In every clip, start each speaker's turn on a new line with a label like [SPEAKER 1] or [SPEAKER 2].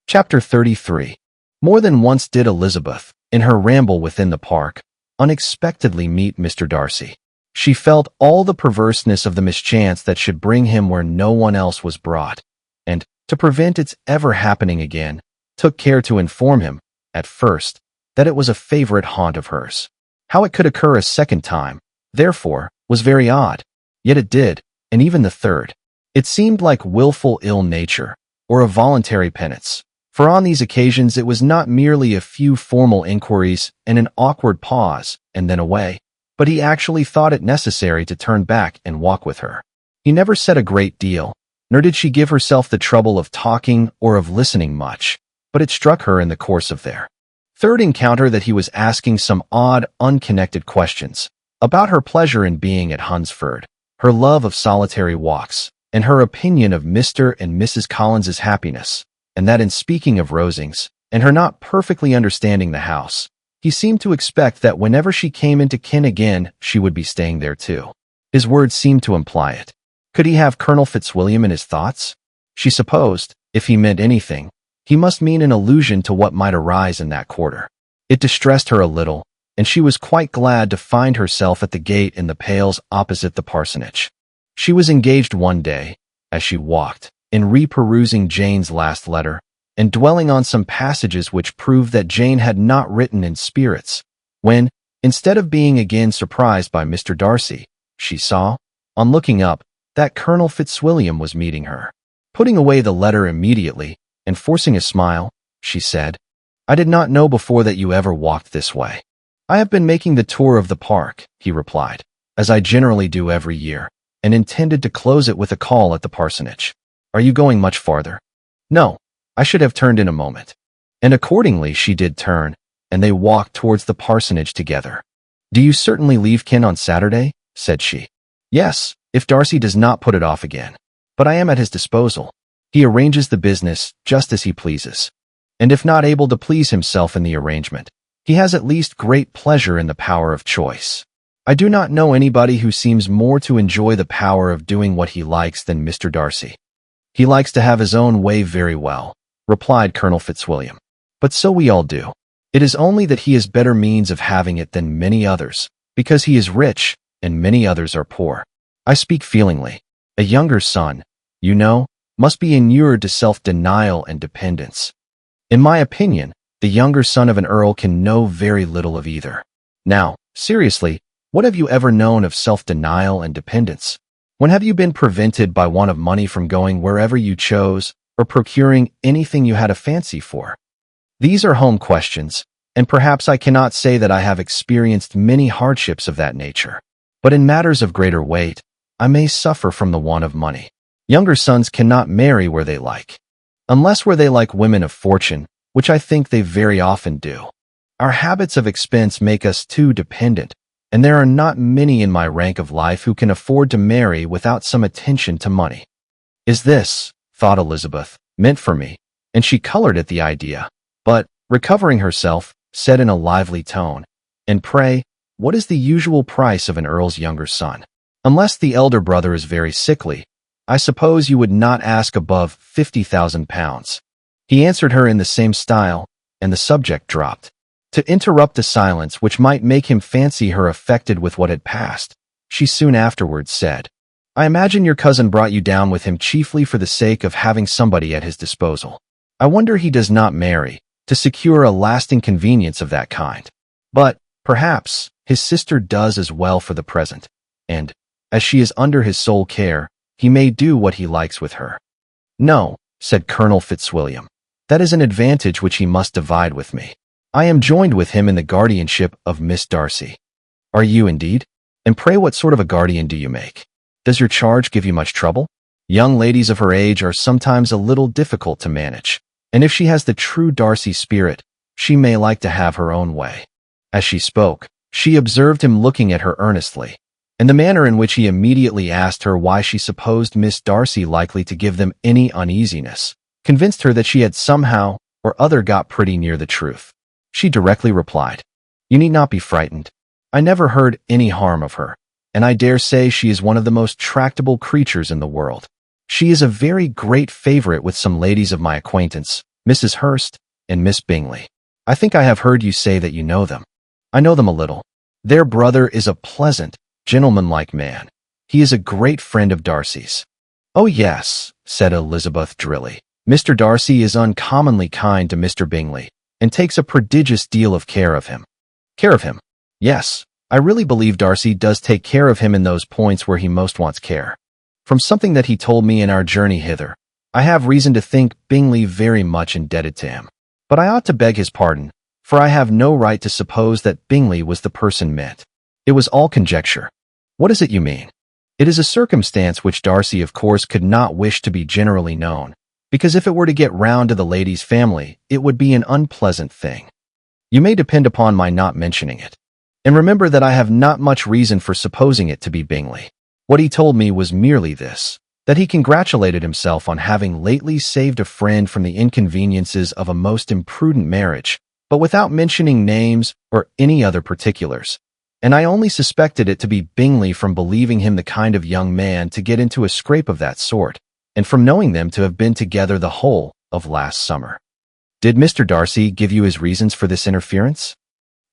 [SPEAKER 1] Chapter 33. More than once did Elizabeth, in her ramble within the park, unexpectedly meet Mr. Darcy. She felt all the perverseness of the mischance that should bring him where no one else was brought, and, to prevent its ever happening again, took care to inform him, at first, that it was a favorite haunt of hers. How it could occur a second time, therefore, was very odd. Yet it did, and even the third. It seemed like willful ill nature, or a voluntary penance. For on these occasions it was not merely a few formal inquiries and an awkward pause, and then away, but he actually thought it necessary to turn back and walk with her. He never said a great deal, nor did she give herself the trouble of talking or of listening much, but it struck her in the course of their third encounter that he was asking some odd, unconnected questions about her pleasure in being at Hunsford, her love of solitary walks, and her opinion of Mr. and Mrs. Collins's happiness, and that in speaking of Rosings, and her not perfectly understanding the house, he seemed to expect that whenever she came into ken again, she would be staying there too. His words seemed to imply it. Could he have Colonel Fitzwilliam in his thoughts? She supposed, if he meant anything, he must mean an allusion to what might arise in that quarter. It distressed her a little, and she was quite glad to find herself at the gate in the pales opposite the parsonage. She was engaged one day, as she walked, in reperusing Jane's last letter, and dwelling on some passages which proved that Jane had not written in spirits, when, instead of being again surprised by Mr. Darcy, she saw, on looking up, that Colonel Fitzwilliam was meeting her. Putting away the letter immediately, and forcing a smile, she said, "I did not know before that you ever walked this way." "I have been making the tour of the park," he replied, "as I generally do every year, and intended to close it with a call at the parsonage. Are you going much farther?" "No, I should have turned in a moment." And accordingly she did turn, and they walked towards the parsonage together. "Do you certainly leave ken on Saturday?" said she. "Yes, if Darcy does not put it off again. But I am at his disposal. He arranges the business just as he pleases. And if not able to please himself in the arrangement, he has at least great pleasure in the power of choice. I do not know anybody who seems more to enjoy the power of doing what he likes than Mr. Darcy." "He likes to have his own way very well," replied Colonel Fitzwilliam. "But so we all do. It is only that he has better means of having it than many others, because he is rich, and many others are poor. I speak feelingly. A younger son, you know, must be inured to self-denial and dependence. In my opinion, the younger son of an earl can know very little of either. Now, seriously, what have you ever known of self-denial and dependence? When have you been prevented by want of money from going wherever you chose, or procuring anything you had a fancy for? These are home questions, and perhaps I cannot say that I have experienced many hardships of that nature. But in matters of greater weight, I may suffer from the want of money. Younger sons cannot marry where they like, unless where they like women of fortune, which I think they very often do. Our habits of expense make us too dependent, and there are not many in my rank of life who can afford to marry without some attention to money. Is this, thought Elizabeth, meant for me? And she colored at the idea, but, recovering herself, said in a lively tone, "And pray, what is the usual price of an earl's younger son? Unless the elder brother is very sickly, I suppose you would not ask above £50,000. He answered her in the same style, and the subject dropped. To interrupt a silence which might make him fancy her affected with what had passed, she soon afterwards said, "I imagine your cousin brought you down with him chiefly for the sake of having somebody at his disposal. I wonder he does not marry, to secure a lasting convenience of that kind. But, perhaps, his sister does as well for the present, and, as she is under his sole care, he may do what he likes with her." "No," said Colonel Fitzwilliam, "that is an advantage which he must divide with me. I am joined with him in the guardianship of Miss Darcy." "Are you indeed? And pray what sort of a guardian do you make? Does your charge give you much trouble?" "Young ladies of her age are sometimes a little difficult to manage, and if she has the true Darcy spirit, she may like to have her own way." As she spoke, she observed him looking at her earnestly, and the manner in which he immediately asked her why she supposed Miss Darcy likely to give them any uneasiness, convinced her that she had somehow or other got pretty near the truth. She directly replied, "You need not be frightened. I never heard any harm of her, and I dare say she is one of the most tractable creatures in the world. She is a very great favorite with some ladies of my acquaintance, Mrs. Hurst and Miss Bingley. I think I have heard you say that you know them. I know them a little. Their brother is a pleasant, gentlemanlike man. He is a great friend of Darcy's." "Oh, yes," said Elizabeth drily. "Mr. Darcy is uncommonly kind to Mr. Bingley, and takes a prodigious deal of care of him." "Care of him?" "Yes, I really believe Darcy does take care of him in those points where he most wants care. From something that he told me in our journey hither, I have reason to think Bingley very much indebted to him. But I ought to beg his pardon, for I have no right to suppose that Bingley was the person meant. It was all conjecture." "What is it you mean?" "It is a circumstance which Darcy, of course, could not wish to be generally known, because if it were to get round to the lady's family, it would be an unpleasant thing. You may depend upon my not mentioning it. And remember that I have not much reason for supposing it to be Bingley. What he told me was merely this, that he congratulated himself on having lately saved a friend from the inconveniences of a most imprudent marriage, but without mentioning names or any other particulars. And I only suspected it to be Bingley from believing him the kind of young man to get into a scrape of that sort, and from knowing them to have been together the whole of last summer." "Did Mr. Darcy give you his reasons for this interference?"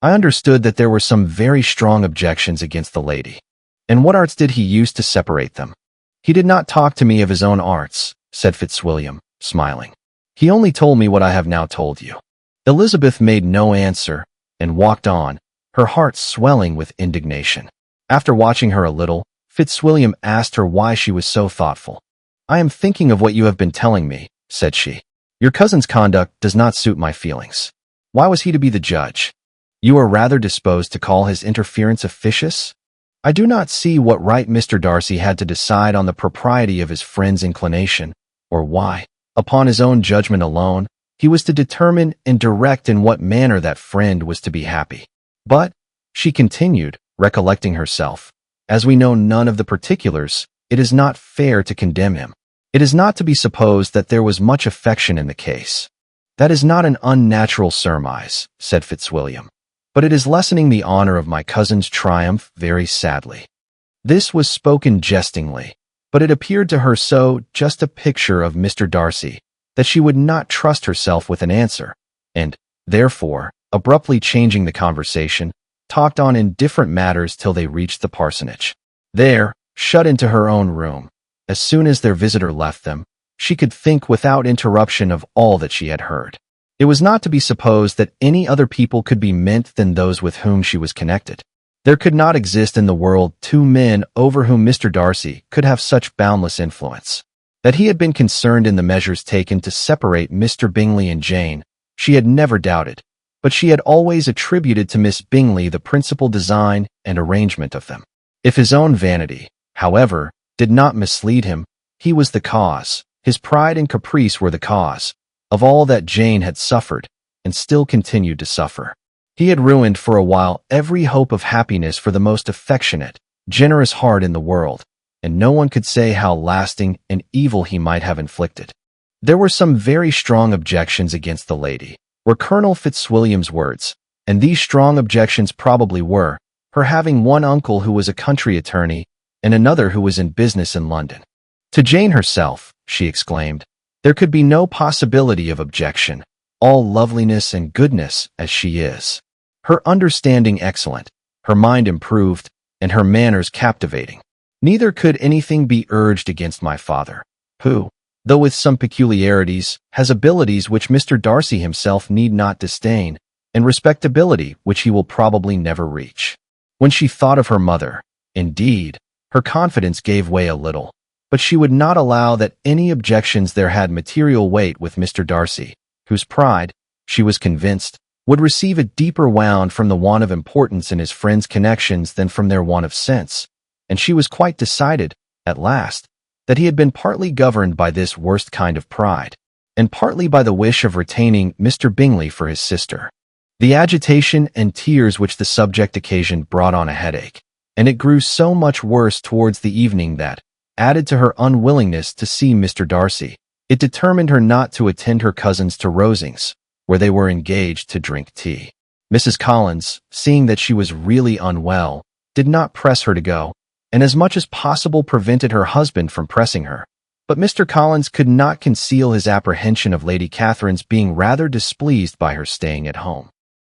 [SPEAKER 1] "I understood that there were some very strong objections against the lady." "And what arts did he use to separate them?" "He did not talk to me of his own arts," said Fitzwilliam, smiling. "He only told me what I have now told you." Elizabeth made no answer, and walked on, her heart swelling with indignation. After watching her a little, Fitzwilliam asked her why she was so thoughtful. "I am thinking of what you have been telling me," said she. "Your cousin's conduct does not suit my feelings. Why was he to be the judge? You are rather disposed to call his interference officious? I do not see what right Mr. Darcy had to decide on the propriety of his friend's inclination, or why, upon his own judgment alone, he was to determine and direct in what manner that friend was to be happy. But," she continued, recollecting herself, "as we know none of the particulars, it is not fair to condemn him. It is not to be supposed that there was much affection in the case." "That is not an unnatural surmise," said Fitzwilliam, "but it is lessening the honor of my cousin's triumph very sadly." This was spoken jestingly, but it appeared to her so just a picture of Mr. Darcy that she would not trust herself with an answer, and, therefore, abruptly changing the conversation, talked on in different matters till they reached the parsonage. There, shut into her own room, as soon as their visitor left them, she could think without interruption of all that she had heard. It was not to be supposed that any other people could be meant than those with whom she was connected. There could not exist in the world two men over whom Mr. Darcy could have such boundless influence. That he had been concerned in the measures taken to separate Mr. Bingley and Jane, she had never doubted, but she had always attributed to Miss Bingley the principal design and arrangement of them. If his own vanity, however, did not mislead him, he was the cause, his pride and caprice were the cause, of all that Jane had suffered, and still continued to suffer. He had ruined for a while every hope of happiness for the most affectionate, generous heart in the world, and no one could say how lasting an evil he might have inflicted. There were some very strong objections against the lady, were Colonel Fitzwilliam's words, and these strong objections probably were, her having one uncle who was a country attorney, and another who was in business in London. To Jane herself, she exclaimed, there could be no possibility of objection, all loveliness and goodness as she is. Her understanding excellent, her mind improved, and her manners captivating. Neither could anything be urged against my father, who, though with some peculiarities, has abilities which Mr. Darcy himself need not disdain, and respectability which he will probably never reach. When she thought of her mother, indeed, her confidence gave way a little, but she would not allow that any objections there had material weight with Mr. Darcy, whose pride, she was convinced, would receive a deeper wound from the want of importance in his friends' connections than from their want of sense, and she was quite decided, at last, that he had been partly governed by this worst kind of pride, and partly by the wish of retaining Mr. Bingley for his sister. The agitation and tears which the subject occasioned brought on a headache, and it grew so much worse towards the evening that, added to her unwillingness to see Mr. Darcy, it determined her not to attend her cousins to Rosings, where they were engaged to drink tea. Mrs. Collins, seeing that she was really unwell, did not press her to go, and as much as possible prevented her husband from pressing her, But Mr. Collins could not conceal his apprehension of Lady Catherine's being rather displeased by her staying at home.